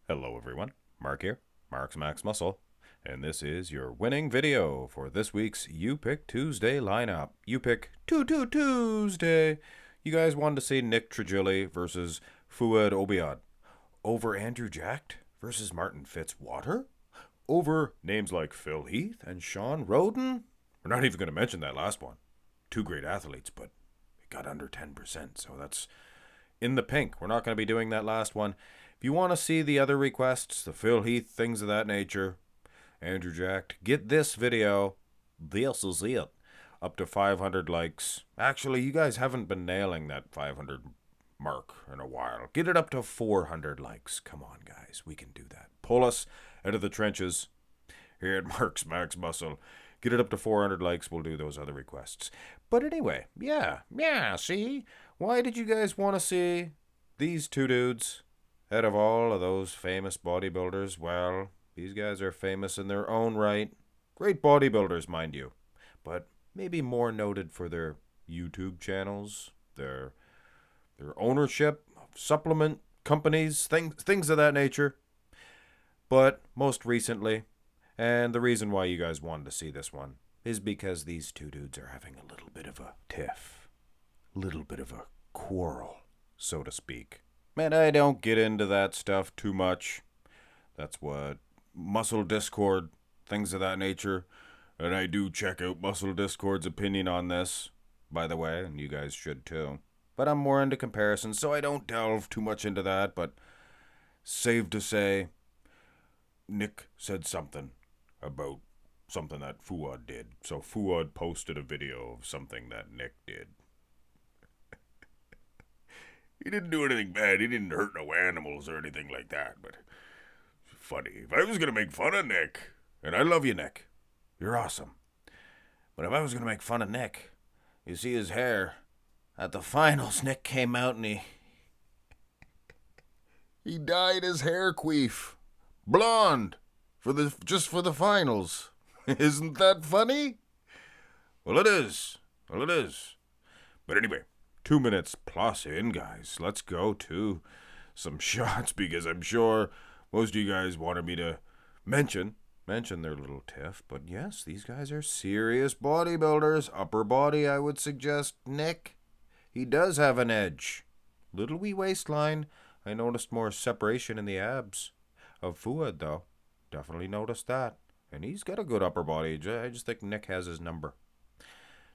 Hello everyone, Mark here, Mark's Max Muscle, and this is your winning video for this week's You Pick Tuesday lineup. You Pick Tuesday. You guys wanted to see Nick Trigili versus Fouad Abiad over Andrew Jacked versus Martin Fitzwater over names like Phil Heath and Sean Roden. We're not even going to mention that last one. Two great athletes, but it got under 10%, so that's in the pink. We're not going to be doing that last one. If you want to see the other requests, the Phil Heath, things of that nature, Andrew Jacked, get this video. This is it. Up to 500 likes. Actually, you guys haven't been nailing that 500 mark in a while. Get it up to 400 likes. Come on, guys. We can do that. Pull us out of the trenches here at Mark's Max Muscle. Get it up to 400 likes. We'll do those other requests. But anyway, yeah, see? Why did you guys want to see these two dudes out of all of those famous bodybuilders? Well, these guys are famous in their own right. Great bodybuilders, mind you. But maybe more noted for their YouTube channels, their ownership of supplement companies, things of that nature. But most recently, and the reason why you guys wanted to see this one, is because these two dudes are having a little bit of a tiff. Little bit of a quarrel, so to speak. Man, I don't get into that stuff too much. That's what Muscle Discord, things of that nature. And I do check out Muscle Discord's opinion on this, by the way, and you guys should too. But I'm more into comparisons, so I don't delve too much into that. But safe to say, Nick said something about something that Fouad did. So Fouad posted a video of something that Nick did. He didn't do anything bad. He didn't hurt no animals or anything like that. But funny. If I was going to make fun of Nick, and I love you, Nick. You're awesome. But if I was going to make fun of Nick, you see his hair. At the finals, Nick came out and he dyed his hair queef blonde just for the finals. Isn't that funny? Well, it is. But anyway, 2 minutes plus in, guys. Let's go to some shots because I'm sure most of you guys wanted me to mention their little tiff. But yes, these guys are serious bodybuilders. Upper body, I would suggest Nick. He does have an edge. Little wee waistline. I noticed more separation in the abs of Fouad, though. Definitely noticed that. And he's got a good upper body. I just think Nick has his number.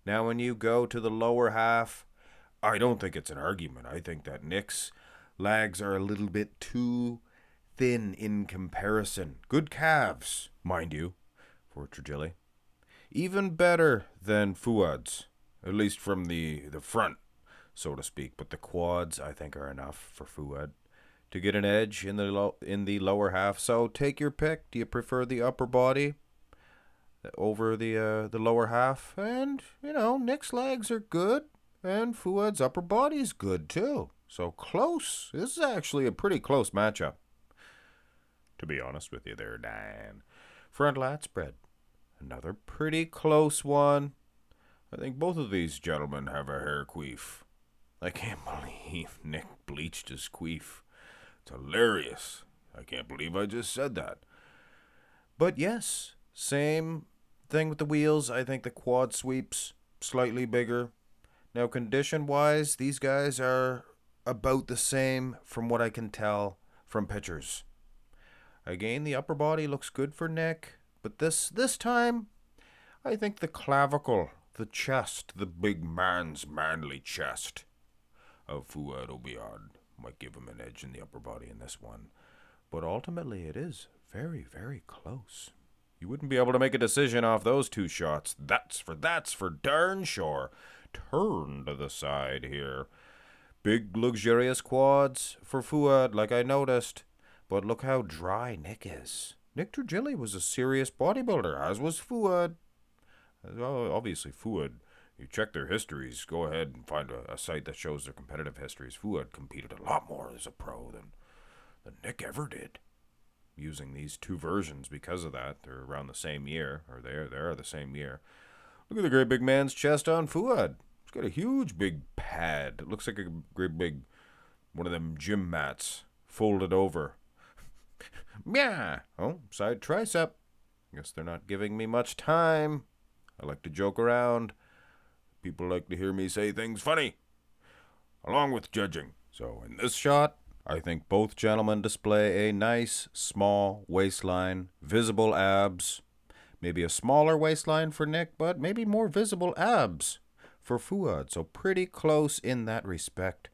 Now, when you go to the lower half, I don't think it's an argument. I think that Nick's legs are a little bit too thin in comparison. Good calves, mind you, for Trigili. Even better than Fouad's, at least from the front, so to speak. But the quads, I think, are enough for Fouad to get an edge in the lower half. So take your pick. Do you prefer the upper body over the lower half? And, Nick's legs are good. And Fouad's upper body's good, too. So close. This is actually a pretty close matchup, to be honest with you there, Dan. Front lat spread. Another pretty close one. I think both of these gentlemen have a hair queef. I can't believe Nick bleached his queef. It's hilarious. I can't believe I just said that. But yes, same thing with the wheels. I think the quad sweeps slightly bigger. Now, condition-wise, these guys are about the same from what I can tell from pictures. Again, the upper body looks good for Nick, but this time, I think the clavicle, the chest, the big man's manly chest of Fouad Abiad might give him an edge in the upper body in this one. But ultimately, it is very, very close. You wouldn't be able to make a decision off those two shots. That's for darn sure. Turn to the side here. Big, luxurious quads for Fouad, like I noticed. But look how dry Nick is. Nick Trigili was a serious bodybuilder, as was Fouad. Well, obviously, Fouad, you check their histories, go ahead and find a site that shows their competitive histories. Fouad competed a lot more as a pro than Nick ever did. Using these two versions because of that. They're around the same year, or they are the same year. Look at the great big man's chest on Fouad. He's got a huge big pad. It looks like a great big, one of them gym mats folded over. Yeah. Oh, side tricep. Guess they're not giving me much time. I like to joke around. People like to hear me say things funny, along with judging. So in this shot, I think both gentlemen display a nice, small waistline, visible abs. Maybe a smaller waistline for Nick, but maybe more visible abs for Fouad. So pretty close in that respect.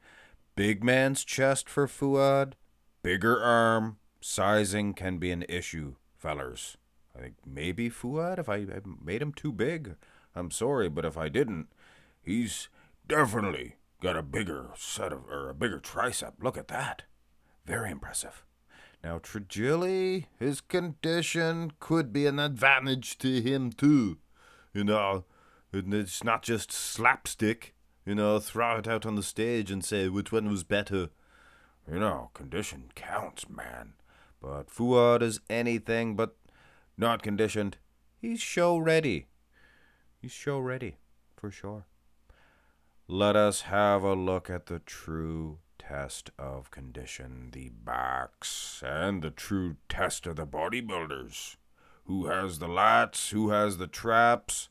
Big man's chest for Fouad. Bigger arm. Sizing can be an issue, fellers. I think maybe Fouad, if I made him too big, I'm sorry, but if I didn't, he's definitely got a bigger a bigger tricep. Look at that. Very impressive. Now, Trigili, his condition could be an advantage to him, too. It's not just slapstick, throw it out on the stage and say which one was better. Condition counts, man. But Fouad is anything but not conditioned. He's show ready. He's show ready, for sure. Let us have a look at the true test of condition, the backs, and the true test of the bodybuilders. Who has the lats? Who has the traps?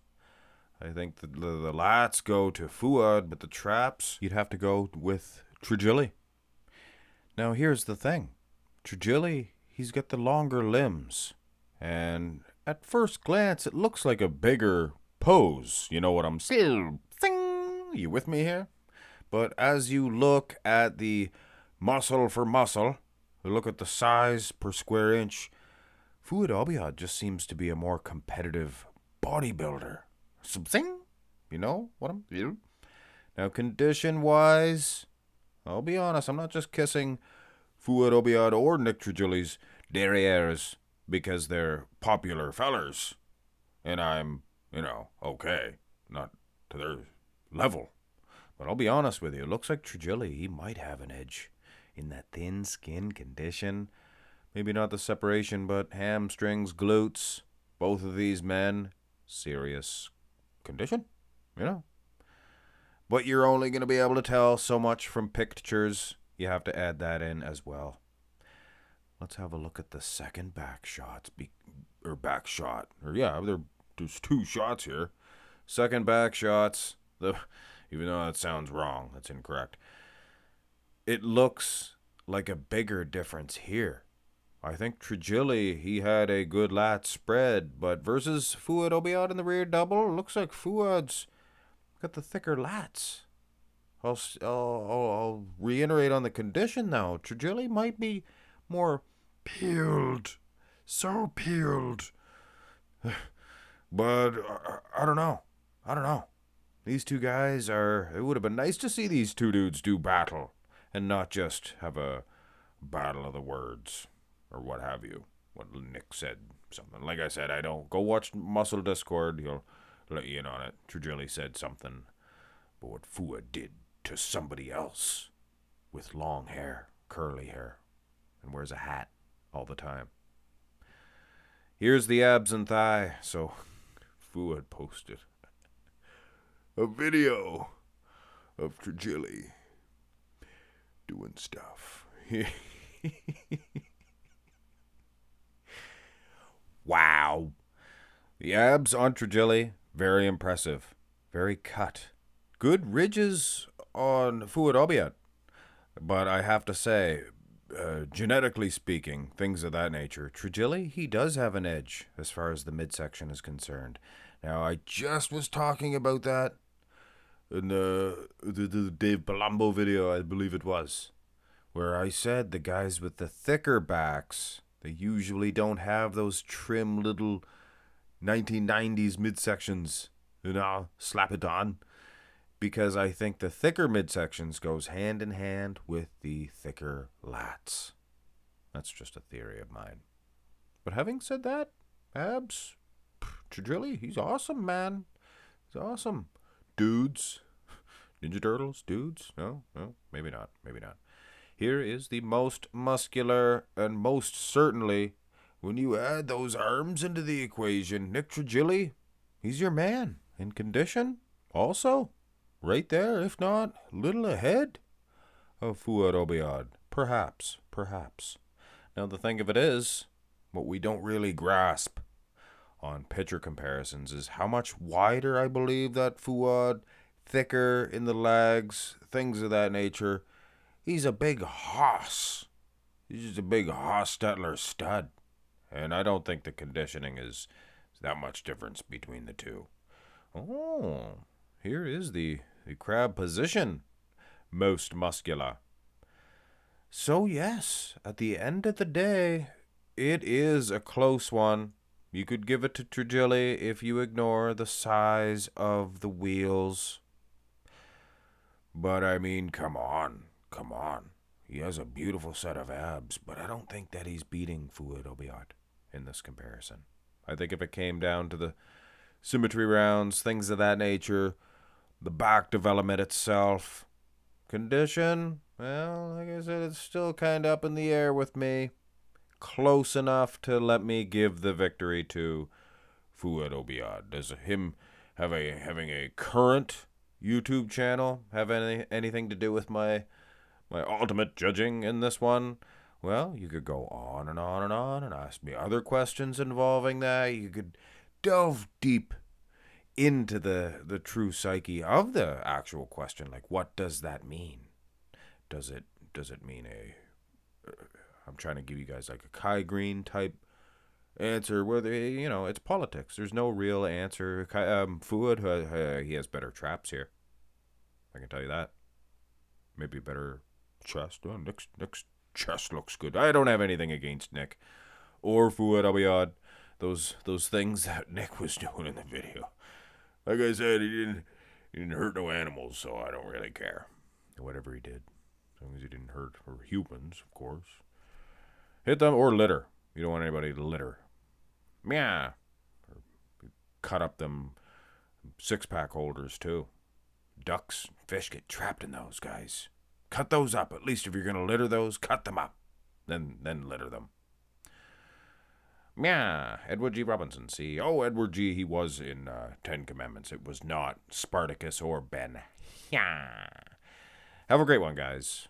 I think the lats go to Fouad, but the traps, you'd have to go with Trigili. Now, here's the thing. Trigili, he's got the longer limbs. And at first glance, it looks like a bigger pose. You know what I'm saying? You with me here? But as you look at the muscle for muscle, look at the size per square inch, Fouad Abiad just seems to be a more competitive bodybuilder. Something? You know what I'm saying? Now, condition-wise, I'll be honest, I'm not just kissing Fouad Abiad or Nick Trigili's derrieres because they're popular fellers. And I'm, okay, not to their level. But I'll be honest with you, it looks like Trigili, he might have an edge in that thin skin condition. Maybe not the separation, but hamstrings, glutes, both of these men, serious condition, But you're only going to be able to tell so much from pictures. You have to add that in as well. Let's have a look at the second back shots. There's two shots here. Second back shots. Even though that sounds wrong, that's incorrect. It looks like a bigger difference here. I think Trigili, he had a good lat spread, but versus Fouad Abiad in the rear double, it looks like Fouad's got the thicker lats. I'll reiterate on the condition now. Trigili might be more peeled. So peeled. But I don't know. These two guys it would have been nice to see these two dudes do battle and not just have a battle of the words or what have you. What Nick said, something. Like I said, I don't. Go watch Muscle Discord. He'll let you in on it. Trigili said something. But what Fouad did to somebody else with long hair, curly hair, and wears a hat all the time. Here's the abs and thigh. So Fouad posted a video of Trigili doing stuff. Wow. The abs on Trigili, very impressive. Very cut. Good ridges on Fouad Abiad. But I have to say, genetically speaking, things of that nature, Trigili, he does have an edge as far as the midsection is concerned. Now, I just was talking about that in the Dave Palumbo video, I believe it was, where I said the guys with the thicker backs, they usually don't have those trim little 1990s midsections, slap it on, because I think the thicker midsections goes hand in hand with the thicker lats. That's just a theory of mine. But having said that, abs, Trigili, he's awesome, man. He's awesome. Dudes. Ninja Turtles, dudes? No, maybe not. Here is the most muscular and most certainly, when you add those arms into the equation, Nick Trigili, he's your man. In condition, also, right there, if not, a little ahead of Fouad Abiad. Perhaps. Now, the thing of it is, what we don't really grasp on picture comparisons is how much wider I believe that Fouad, thicker in the legs, things of that nature. He's a big hoss. He's just a big Hostetler stud. And I don't think the conditioning is that much difference between the two. Oh, here is the crab position. Most muscular. So yes, at the end of the day, it is a close one. You could give it to Trigili if you ignore the size of the wheels. But I mean, come on. He has a beautiful set of abs, but I don't think that he's beating Fouad Abiad in this comparison. I think if it came down to the symmetry rounds, things of that nature, the back development itself, condition, well, like I said, it's still kind of up in the air with me. Close enough to let me give the victory to Fouad Abiad. Does him having a current YouTube channel have anything to do with my ultimate judging in this one? Well, you could go on and on and on and ask me other questions involving that. You could delve deep into the true psyche of the actual question. Like, what does that mean? Does it mean I'm trying to give you guys like a Kai Green type answer where it's politics. There's no real answer. Fouad, he has better traps here. I can tell you that. Maybe better chest. Oh, Nick's chest looks good. I don't have anything against Nick or Fouad Abiad. Those things that Nick was doing in the video. Like I said, he didn't hurt no animals, so I don't really care. Whatever he did. As long as he didn't hurt humans, of course. Hit them or litter. You don't want anybody to litter. Meow. Or cut up them 6-pack holders, too. Ducks, fish get trapped in those, guys. Cut those up. At least if you're going to litter those, cut them up. Then litter them. Yeah, Edward G. Robinson. See, Edward G. He was in 10 Commandments. It was not Spartacus or Ben. Yeah. Have a great one, guys.